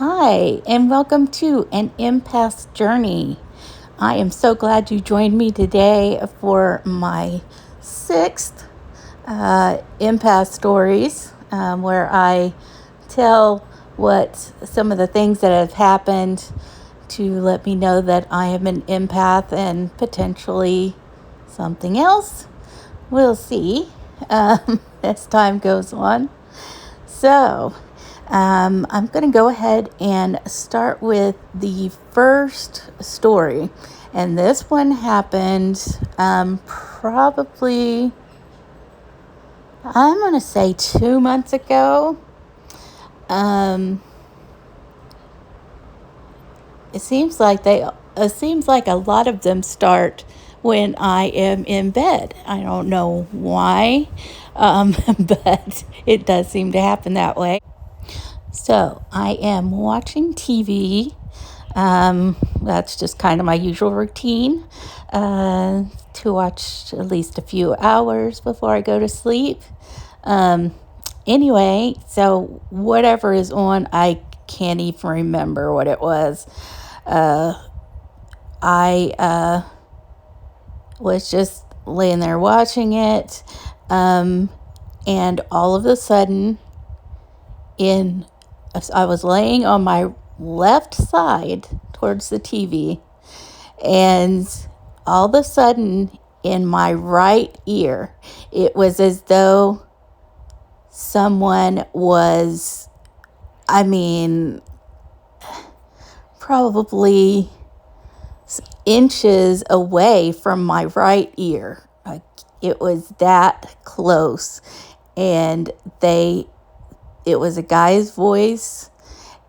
Hi, and welcome to An Empath's Journey. I am so glad you joined me today for my sixth empath stories, where I tell what some of the things that have happened to let me know that I am an empath and potentially something else. We'll see as time goes on. So, I'm going to go ahead and start with the first story. And this one happened probably, I'm going to say 2 months ago. It seems like a lot of them start when I am in bed. I don't know why, but it does seem to happen that way. So I am watching TV. That's just kind of my usual routine, to watch at least a few hours before I go to sleep. Anyway, so whatever is on, I can't even remember what it was. I was just laying there watching it, and all of a sudden, I was laying on my left side towards the TV, and all of a sudden in my right ear, it was as though someone was, probably inches away from my right ear. Like, it was that close, and it was a guy's voice,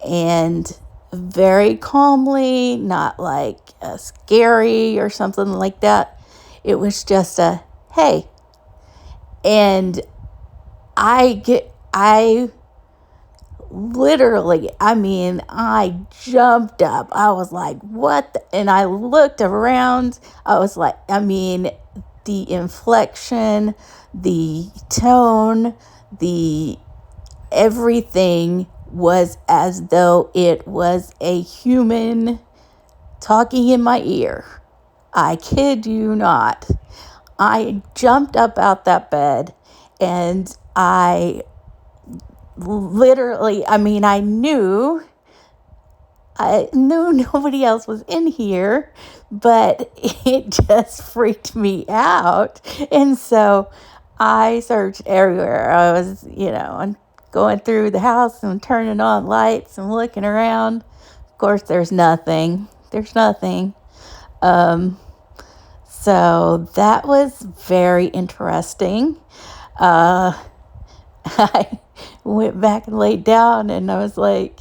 and very calmly, not like scary or something like that. It was just a hey. And I literally, I jumped up. I was like, what? And I looked around. I was like, the inflection, the tone, the everything was as though it was a human talking in my ear. I kid you not. I jumped up out that bed, and I literally, I knew nobody else was in here, but it just freaked me out. And so I searched everywhere. I was, going through the house and turning on lights and looking around. Of course, there's nothing. There's nothing. So that was very interesting. I went back and laid down, and I was like,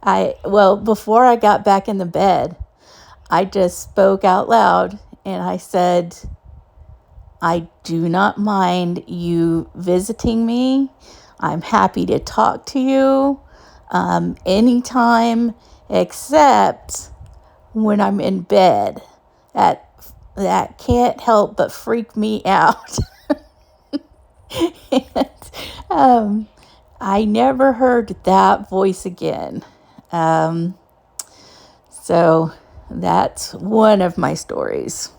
before I got back in the bed, I just spoke out loud, and I said, I do not mind you visiting me. I'm happy to talk to you anytime, except when I'm in bed. That can't help but freak me out. And, I never heard that voice again. So that's one of my stories.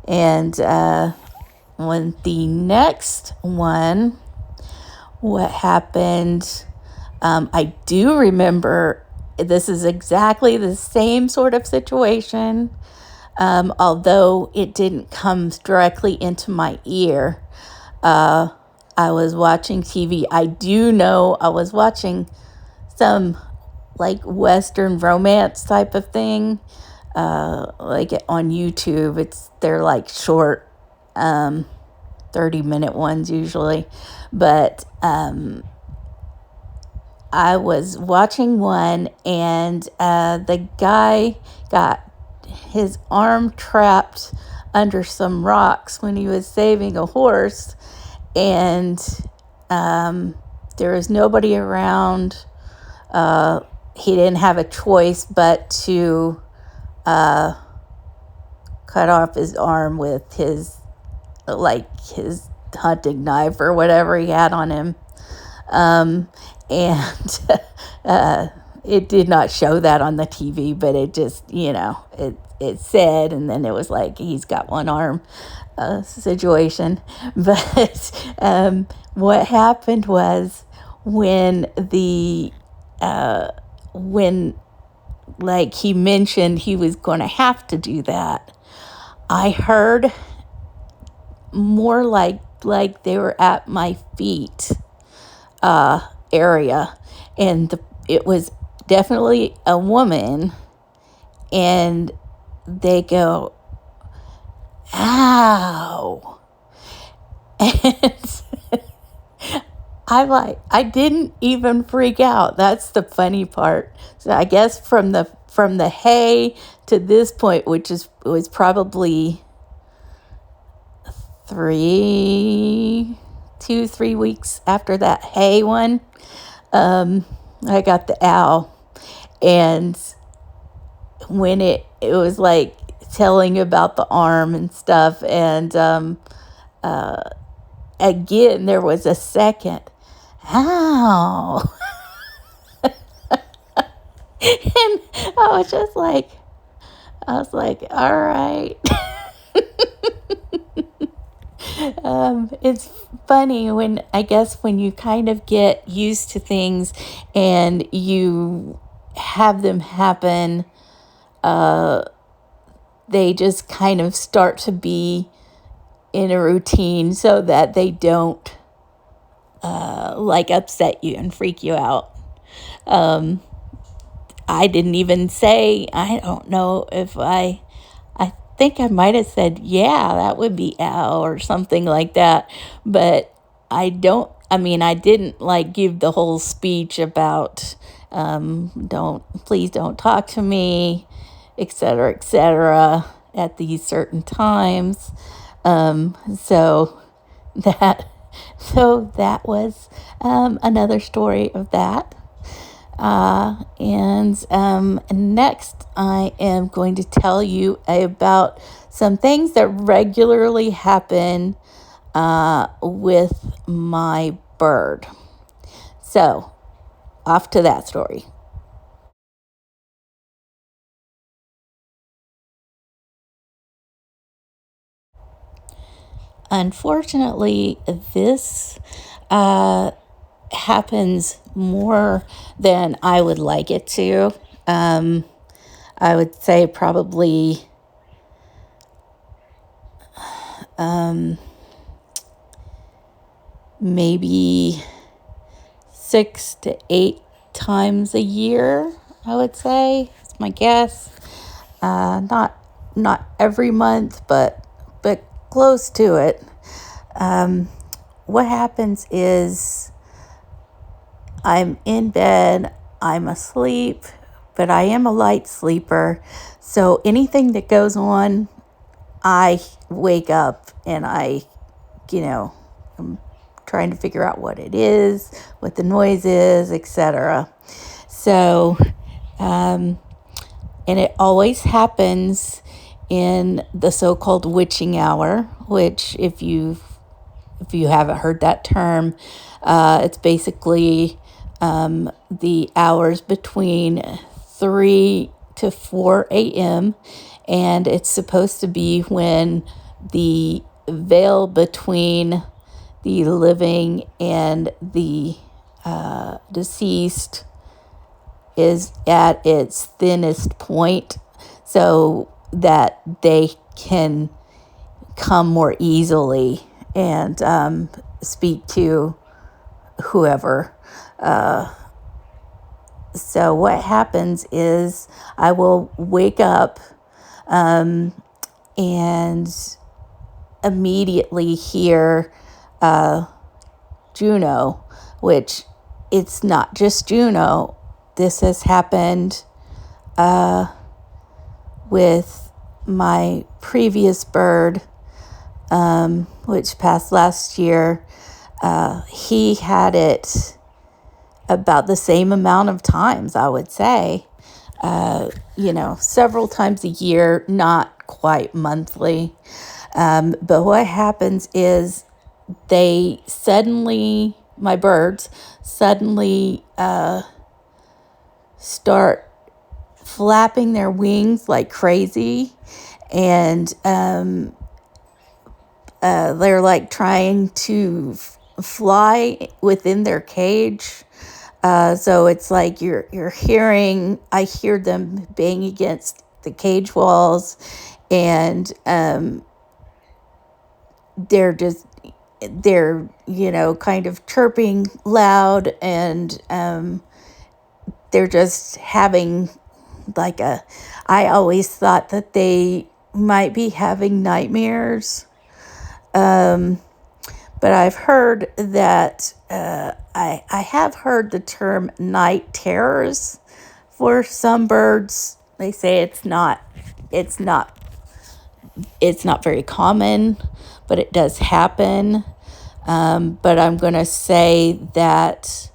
And when the next one, what happened, I do remember this is exactly the same sort of situation, although it didn't come directly into my ear. I was watching TV. I do know I was watching some like Western romance type of thing, like on YouTube. They're like short, 30-minute ones usually. But I was watching one, and the guy got his arm trapped under some rocks when he was saving a horse, and there was nobody around. He didn't have a choice but to cut off his arm with his hunting knife or whatever he had on him. And it did not show that on the TV, but it just, it said, and then it was like he's got one arm situation. But what happened was when when like he mentioned he was going to have to do that, I heard more like they were at my feet area, and it was definitely a woman, and they go, "Ow!" And I didn't even freak out. That's the funny part. So I guess from the hay to this point, which was probably 3 weeks after that hay one, I got the owl. And when it was like telling about the arm and stuff, and again there was a second ow. And I was like, all right. It's funny when you kind of get used to things and you have them happen, they just kind of start to be in a routine so that they don't upset you and freak you out. I didn't even say, I don't know if I think I might have said, yeah, that would be ow or something like that. But I didn't give the whole speech about, please don't talk to me, et cetera, at these certain times. So that was another story of that. And next I am going to tell you about some things that regularly happen with my bird. So, off to that story. Unfortunately, this happens more than I would like it to. I would say probably maybe 6 to 8 times a year, I would say. That's my guess. Not every month, but close to it. What happens is I'm in bed, I'm asleep, but I am a light sleeper. So anything that goes on, I wake up and I'm trying to figure out what it is, what the noise is, etc. So, and it always happens in the so-called witching hour, which if you haven't heard that term, it's basically the hours between 3 to 4 a.m. And it's supposed to be when the veil between the living and the deceased is at its thinnest point, so that they can come more easily and speak to whoever. So what happens is I will wake up and immediately hear Juno, which it's not just Juno. This has happened with my previous bird, which passed last year. He had it about the same amount of times, I would say. Several times a year, not quite monthly. But what happens is they suddenly my birds suddenly start flapping their wings like crazy, and they're like trying to fly within their cage. So it's like you're hearing, I hear them bang against the cage walls, and they're just, they're, kind of chirping loud, and they're just having like I always thought that they might be having nightmares. But I've heard that, I have heard the term night terrors for some birds. They say it's not, it's not very common, but it does happen. But I'm going to say that,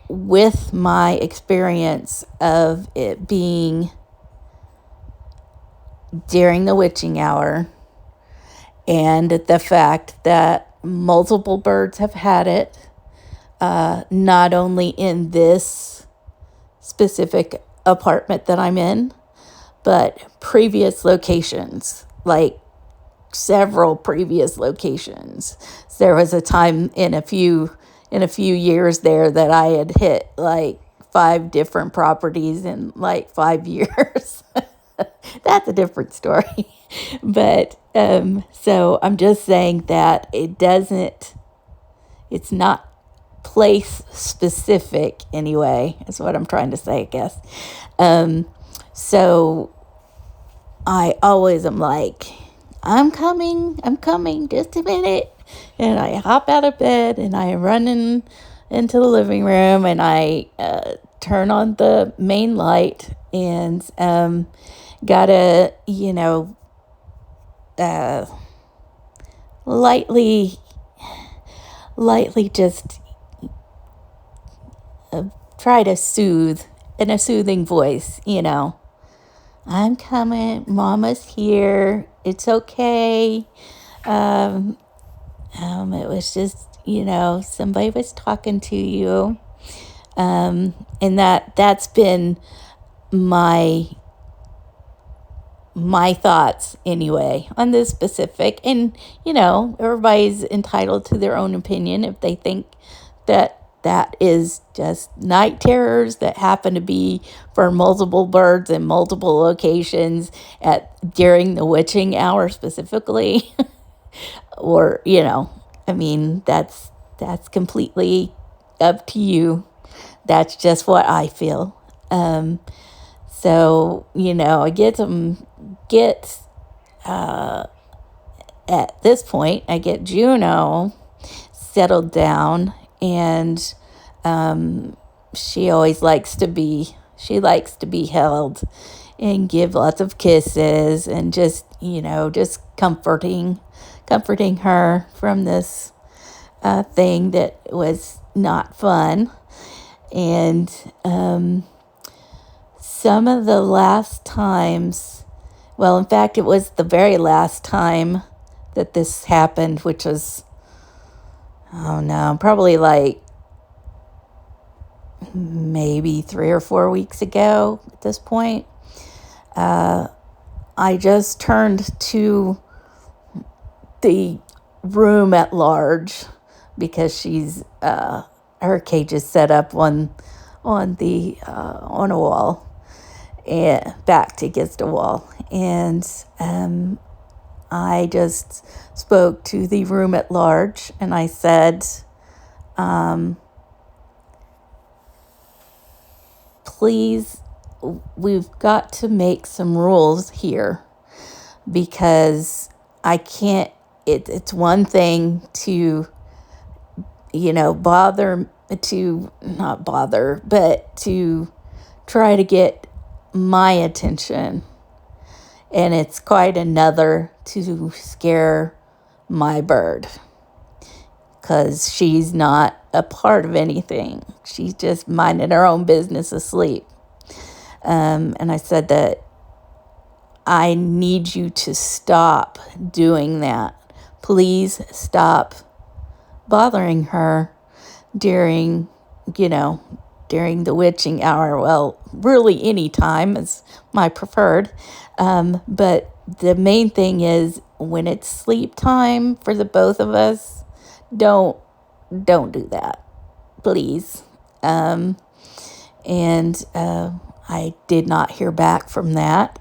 with my experience of it being during the witching hour, and the fact that multiple birds have had it, not only in this specific apartment that I'm in, but previous locations, like several previous locations. So there was a time in a few years there that I had hit like 5 different properties in like 5 years. That's a different story. But so I'm just saying that it's not place specific anyway, is what I'm trying to say, I guess. So I always am like, I'm coming, just a minute. And I hop out of bed and I run into the living room, and I turn on the main light, and gotta, lightly just try to soothe in a soothing voice, I'm coming, Mama's here, it's okay. It was just, somebody was talking to you. And that's been my thoughts anyway on this specific. And, everybody's entitled to their own opinion if they think that is just night terrors that happen to be for multiple birds in multiple locations during the witching hour specifically. Or, that's completely up to you. That's just what I feel. So, I at this point, I get Juno settled down, and she likes to be held and give lots of kisses, and just comforting her from this thing that was not fun. And some of the last times, well, in fact, it was the very last time that this happened, which was, oh no, probably like maybe 3 or 4 weeks ago at this point. I just turned to the room at large, because she's her cage is set up on a wall, and backed against a wall, and I just spoke to the room at large, and I said, please, we've got to make some rules here, because I can't, it's one thing to, not bother, but to try to get my attention. And it's quite another to scare my bird, because she's not a part of anything. She's just minding her own business asleep. And I said that I need you to stop doing that. Please stop bothering her during, during the witching hour. Well, really any time is my preferred. But the main thing is when it's sleep time for the both of us, don't do that, please. And I did not hear back from that.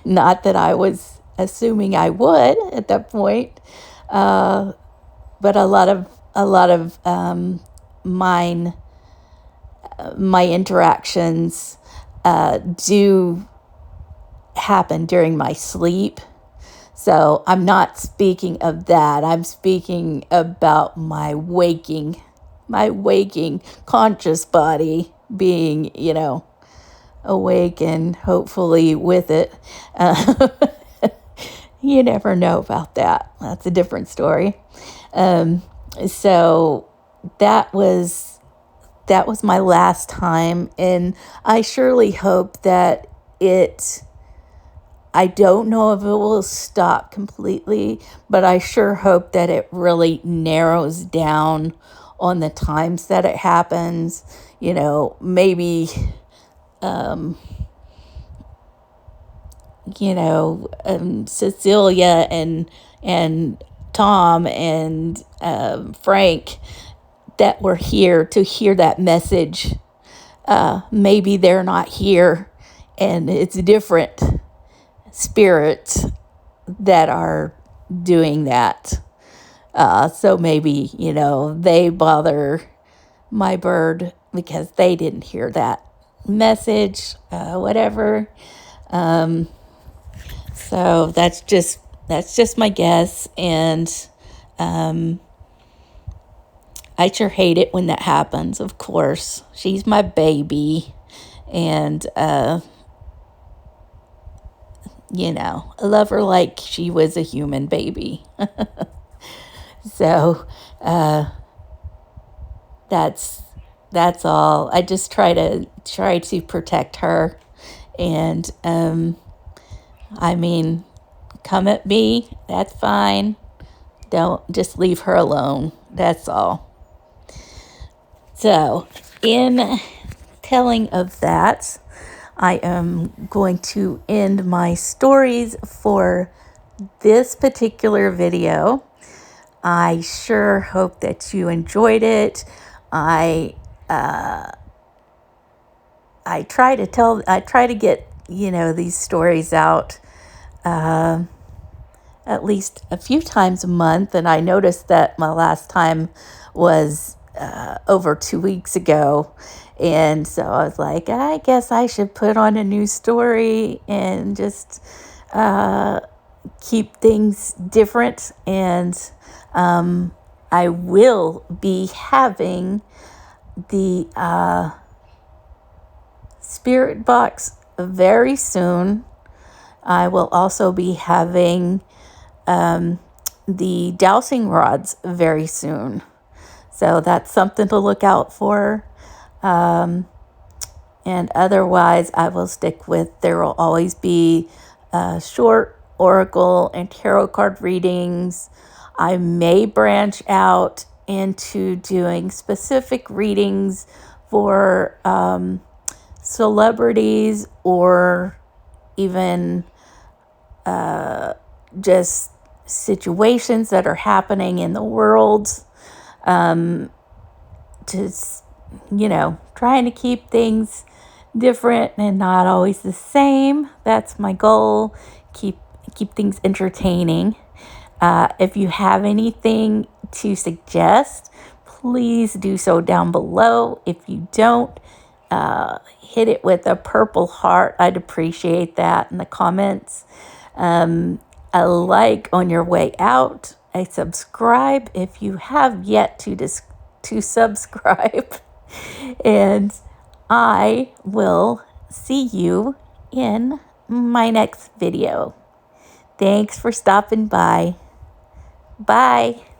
Not that I was assuming I would at that point. But a lot of my interactions do happen during my sleep. So I'm not speaking of that. I'm speaking about my waking conscious body being, awake and hopefully with it. You never know about that. That's a different story. So that was my last time, and I surely hope that I don't know if it will stop completely, but I sure hope that it really narrows down on the times that it happens. Maybe, Cecilia and Tom and Frank that were here to hear that message. Maybe they're not here, and it's different spirits that are doing that. So maybe, they bother my bird because they didn't hear that message, whatever. So that's just my guess. And I sure hate it when that happens, of course. She's my baby. And, I love her like she was a human baby. So that's all. I just try to protect her. And come at me, that's fine. Don't just leave her alone. That's all. So, in telling of that, I am going to end my stories for this particular video. I sure hope that you enjoyed it. I try to get, these stories out at least a few times a month, and I noticed that my last time was over 2 weeks ago. And so I was like, I guess I should put on a new story and just keep things different. And I will be having the spirit box very soon. I will also be having the dowsing rods very soon. So that's something to look out for. And otherwise, I will stick with, there will always be short oracle and tarot card readings. I may branch out into doing specific readings for celebrities, or even just situations that are happening in the world. Just, trying to keep things different and not always the same. That's my goal. Keep things entertaining. If you have anything to suggest, please do so down below. If you don't, hit it with a purple heart. I'd appreciate that in the comments. A like on your way out. A subscribe if you have yet to subscribe. And I will see you in my next video. Thanks for stopping by. Bye.